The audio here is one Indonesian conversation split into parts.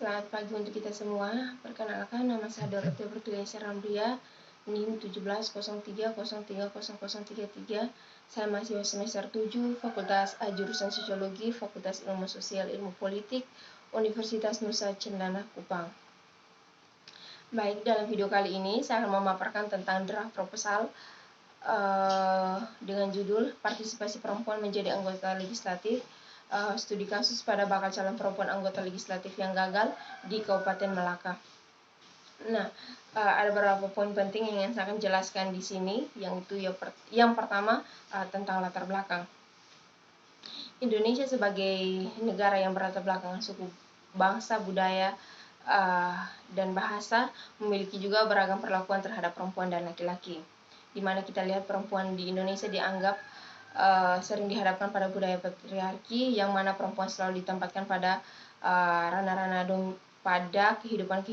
Selamat pagi untuk kita semua. Perkenalkan, nama saya Dorothea Bertuliasa Ramlia, NIM 1703030033. Saya mahasiswa semester 7, Fakultas jurusan Sosiologi, Fakultas Ilmu Sosial Ilmu Politik, Universitas Nusa Cendana Kupang. Baik, dalam video kali ini saya akan memaparkan tentang draft proposal dengan judul Partisipasi Perempuan Menjadi Anggota Legislatif, studi kasus pada bakal calon perempuan anggota legislatif yang gagal di Kabupaten Melaka. Nah, ada beberapa poin penting yang saya akan jelaskan di sini, yang pertama tentang latar belakang. Indonesia sebagai negara yang berlatar belakang suku, bangsa, budaya, dan bahasa memiliki juga beragam perlakuan terhadap perempuan dan laki-laki, di mana kita lihat perempuan di Indonesia dianggap sering dihadapkan pada budaya patriarki, yang mana perempuan selalu ditempatkan pada ranah-ranah pada kehidupan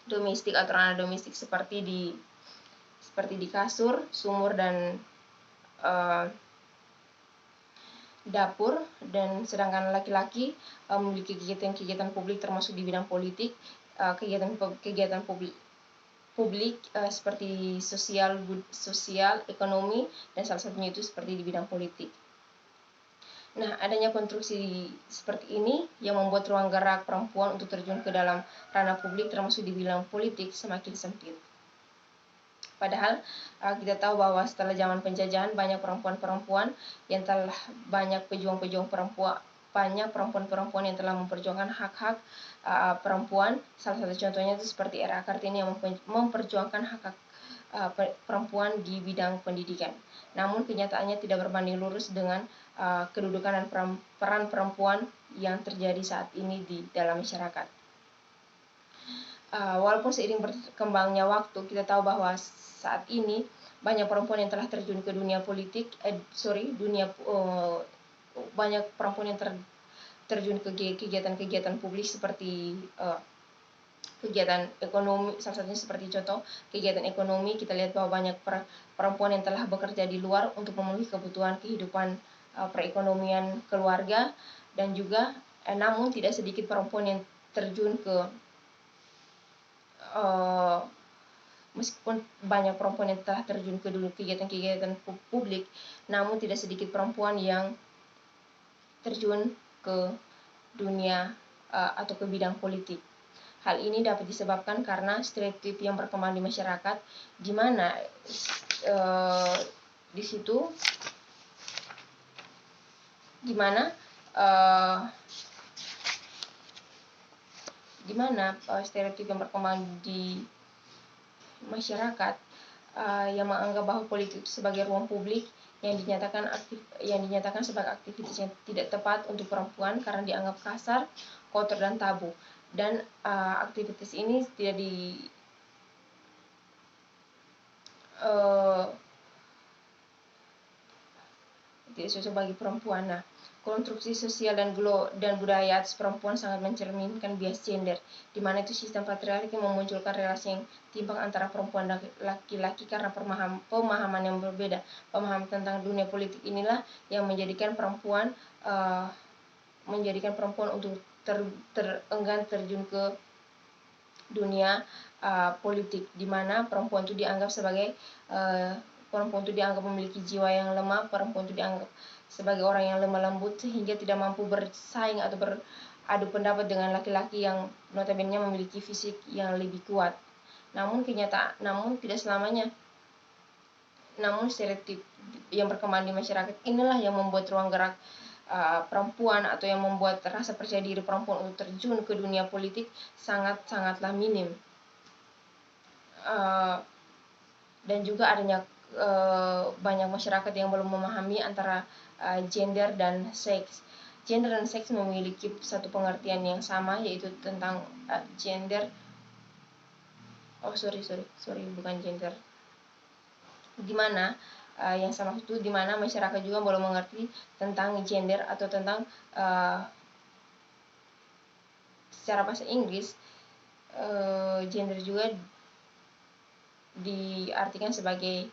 domestik atau ranah domestik seperti di kasur, sumur, dan dapur. Dan sedangkan laki-laki memiliki kegiatan-kegiatan publik termasuk di bidang politik, kegiatan publik seperti sosial, ekonomi, dan salah satunya itu seperti di bidang politik. Nah, adanya konstruksi seperti ini yang membuat ruang gerak perempuan untuk terjun ke dalam ranah publik termasuk di bidang politik semakin sempit. Padahal kita tahu bahwa setelah zaman penjajahan banyak perempuan-perempuan yang telah banyak perempuan-perempuan yang telah memperjuangkan hak-hak perempuan. Salah satu contohnya itu seperti R.A. Kartini yang memperjuangkan hak-hak perempuan di bidang pendidikan. Namun kenyataannya tidak berbanding lurus dengan kedudukan dan peran perempuan yang terjadi saat ini di dalam masyarakat. Walaupun seiring berkembangnya waktu, kita tahu bahwa saat ini banyak perempuan yang telah terjun ke dunia politik, banyak perempuan yang terjun ke kegiatan-kegiatan publik seperti kegiatan ekonomi. Salah satunya seperti contoh kegiatan ekonomi, kita lihat bahwa banyak perempuan yang telah bekerja di luar untuk memenuhi kebutuhan kehidupan perekonomian keluarga, dan juga namun tidak sedikit perempuan yang terjun ke meskipun banyak perempuan yang telah terjun ke kegiatan-kegiatan publik, namun tidak sedikit perempuan yang terjun ke dunia atau ke bidang politik. Hal ini dapat disebabkan karena stereotip yang berkembang di masyarakat, di mana stereotip yang berkembang di masyarakat yang menganggap bahwa politik sebagai ruang publik yang dinyatakan sebagai aktivitas yang tidak tepat untuk perempuan karena dianggap kasar, kotor, dan tabu. Dan aktivitas ini tidak sesuai bagi perempuan. Nah, konstruksi sosial dan budaya atas perempuan sangat mencerminkan bias gender, di mana itu sistem patriarki memunculkan relasi yang timpang antara perempuan dan laki-laki karena pemahaman yang berbeda. Pemahaman tentang dunia politik inilah yang menjadikan perempuan untuk enggan terjun ke dunia politik, di mana perempuan itu dianggap memiliki jiwa yang lemah. Perempuan itu dianggap sebagai orang yang lemah lembut sehingga tidak mampu bersaing atau beradu pendapat dengan laki-laki yang notabene memiliki fisik yang lebih kuat. Namun tidak selamanya. Namun stereotip yang berkembang di masyarakat inilah yang membuat ruang gerak perempuan atau yang membuat rasa percaya diri perempuan untuk terjun ke dunia politik sangatlah minim. Dan juga adanya banyak masyarakat yang belum memahami antara gender dan seks. Gender dan seks memiliki satu pengertian yang sama, yaitu tentang gender. Bukan gender. Dimana yang sama itu dimana masyarakat juga belum mengerti tentang gender atau tentang secara bahasa Inggris gender juga diartikan sebagai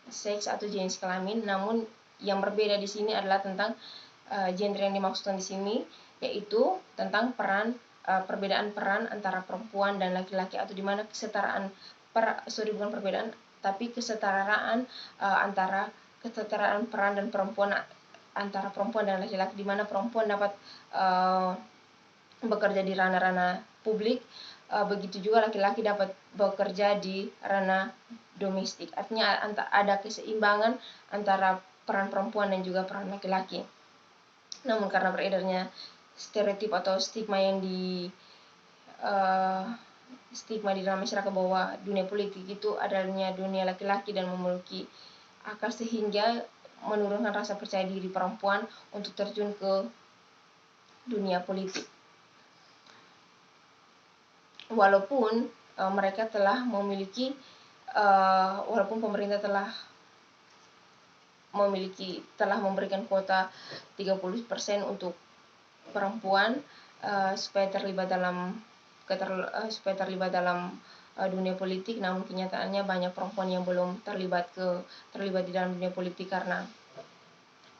seks atau jenis kelamin. Namun yang berbeda di sini adalah tentang gender yang dimaksudkan di sini, yaitu tentang perbedaan peran antara perempuan dan laki-laki, atau di mana kesetaraan bukan perbedaan, tapi kesetaraan antara kesetaraan peran dan perempuan antara perempuan dan laki-laki, di mana perempuan dapat bekerja di ranah-ranah publik, begitu juga laki-laki dapat bekerja di ranah domestik. Artinya ada keseimbangan antara peran perempuan dan juga peran laki-laki. Namun karena beredarnya stereotip atau stigma di dalam masyarakat bahwa dunia politik itu adanya dunia laki-laki dan memiliki akal, sehingga menurunkan rasa percaya diri perempuan untuk terjun ke dunia politik. Walaupun mereka telah memiliki, walaupun pemerintah telah memberikan kuota 30% untuk perempuan supaya terlibat dalam dunia politik, namun kenyataannya banyak perempuan yang belum terlibat di dalam dunia politik karena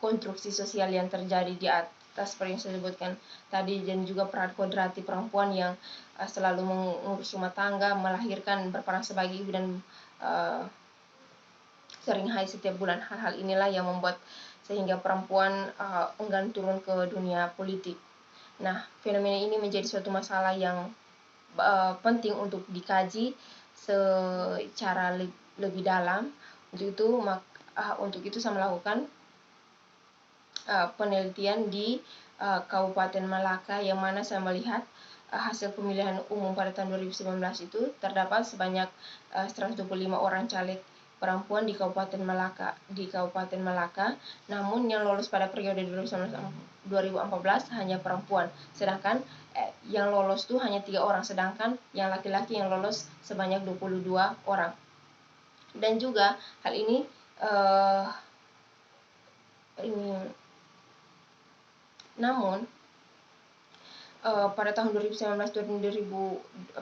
konstruksi sosial yang terjadi di atas seperti yang saya sebutkan tadi, dan juga peran kodrati perempuan yang selalu mengurus rumah tangga, melahirkan, berperan sebagai ibu, dan sering haid setiap bulan. Hal-hal inilah yang membuat sehingga perempuan enggan turun ke dunia politik. Nah, fenomena ini menjadi suatu masalah yang penting untuk dikaji secara lebih dalam. Untuk itu saya melakukan penelitian di Kabupaten Malaka, yang mana saya melihat hasil pemilihan umum pada tahun 2019 itu terdapat sebanyak 125 orang caleg perempuan di Kabupaten Malaka. Namun yang lolos pada periode 2014 hanya perempuan, sedangkan yang lolos itu hanya 3 orang, sedangkan yang laki-laki yang lolos sebanyak 22 orang. Dan juga hal ini namun pada tahun 2019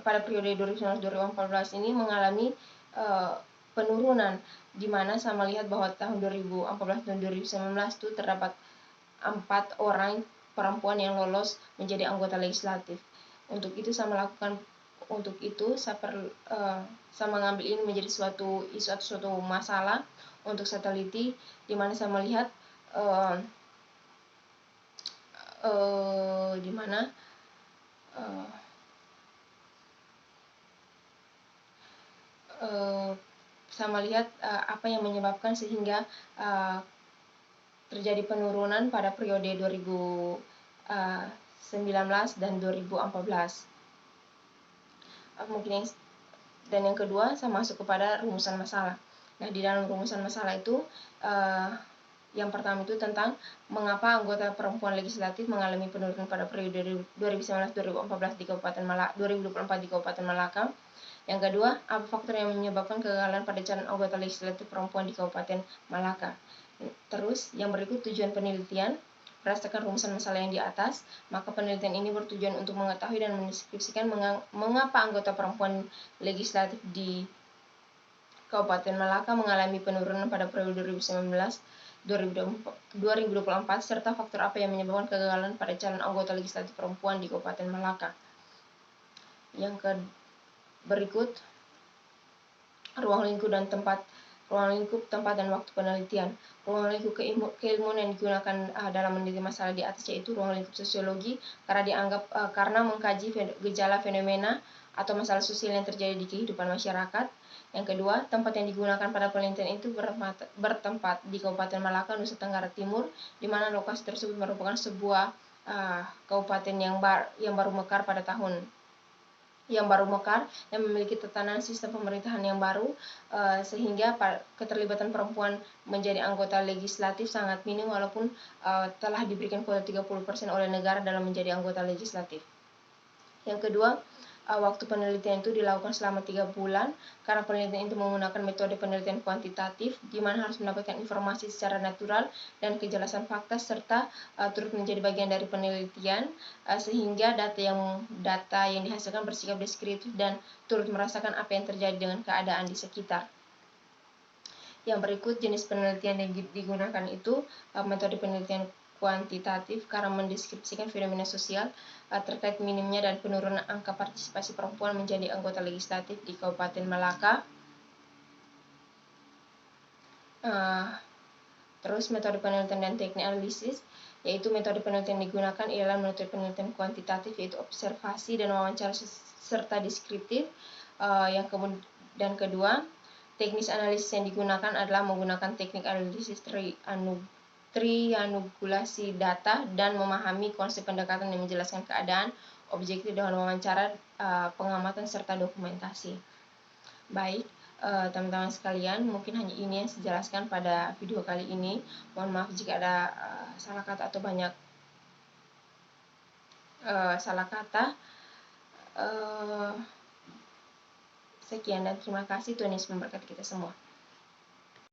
pada periode 2019-2014 ini mengalami penurunan, di mana saya melihat bahwa tahun 2014 dan 2019 itu terdapat 4 orang perempuan yang lolos menjadi anggota legislatif. Untuk itu saya mengambil ini menjadi suatu masalah untuk saya teliti, di mana saya melihat apa yang menyebabkan sehingga terjadi penurunan pada periode 2019 dan 2014. Dan yang kedua, saya masuk kepada rumusan masalah. Nah, di dalam rumusan masalah itu yang pertama itu tentang mengapa anggota perempuan legislatif mengalami penurunan pada periode 2019-2024 di Kabupaten Malaka. Yang kedua, apa faktor yang menyebabkan kegagalan pada calon anggota legislatif perempuan di Kabupaten Malaka. Terus, yang berikut tujuan penelitian. Berdasarkan rumusan masalah yang di atas, maka penelitian ini bertujuan untuk mengetahui dan mendeskripsikan mengapa anggota perempuan legislatif di Kabupaten Malaka mengalami penurunan pada periode 2019-2024, serta faktor apa yang menyebabkan kegagalan pada calon anggota legislatif perempuan di Kabupaten Malaka. Yang berikut, ruang lingkup, tempat dan waktu penelitian. Ruang lingkup keilmuan yang digunakan dalam meneliti masalah di atas yaitu ruang lingkup sosiologi, karena mengkaji gejala, fenomena, atau masalah sosial yang terjadi di kehidupan masyarakat. Yang kedua, tempat yang digunakan pada penelitian itu bertempat di Kabupaten Malaka, Nusa Tenggara Timur, di mana lokasi tersebut merupakan sebuah kabupaten yang baru mekar dan memiliki tatanan sistem pemerintahan yang baru, sehingga keterlibatan perempuan menjadi anggota legislatif sangat minim, walaupun telah diberikan kuota 30% oleh negara dalam menjadi anggota legislatif. Yang kedua, waktu penelitian itu dilakukan selama 3 bulan, karena penelitian itu menggunakan metode penelitian kuantitatif, di mana harus mendapatkan informasi secara natural dan kejelasan fakta, serta turut menjadi bagian dari penelitian, sehingga data yang dihasilkan bersikap deskriptif dan turut merasakan apa yang terjadi dengan keadaan di sekitar. Yang berikut jenis penelitian yang digunakan itu metode penelitian kuantitatif karena mendeskripsikan fenomena sosial terkait minimnya dan penurunan angka partisipasi perempuan menjadi anggota legislatif di Kabupaten Malaka. Terus metode penelitian dan teknik analisis, yaitu metode penelitian yang digunakan ialah metode penelitian kuantitatif, yaitu observasi dan wawancara serta deskriptif. Dan kedua, teknis analisis yang digunakan adalah menggunakan teknik analisis triangulasi data dan memahami konsep pendekatan yang menjelaskan keadaan objektif dengan wawancara, pengamatan serta dokumentasi. Baik, teman-teman sekalian, mungkin hanya ini yang saya jelaskan pada video kali ini. Mohon maaf jika ada salah kata atau banyak salah kata. Sekian dan terima kasih. Tuhan Yesus memberkati kita semua.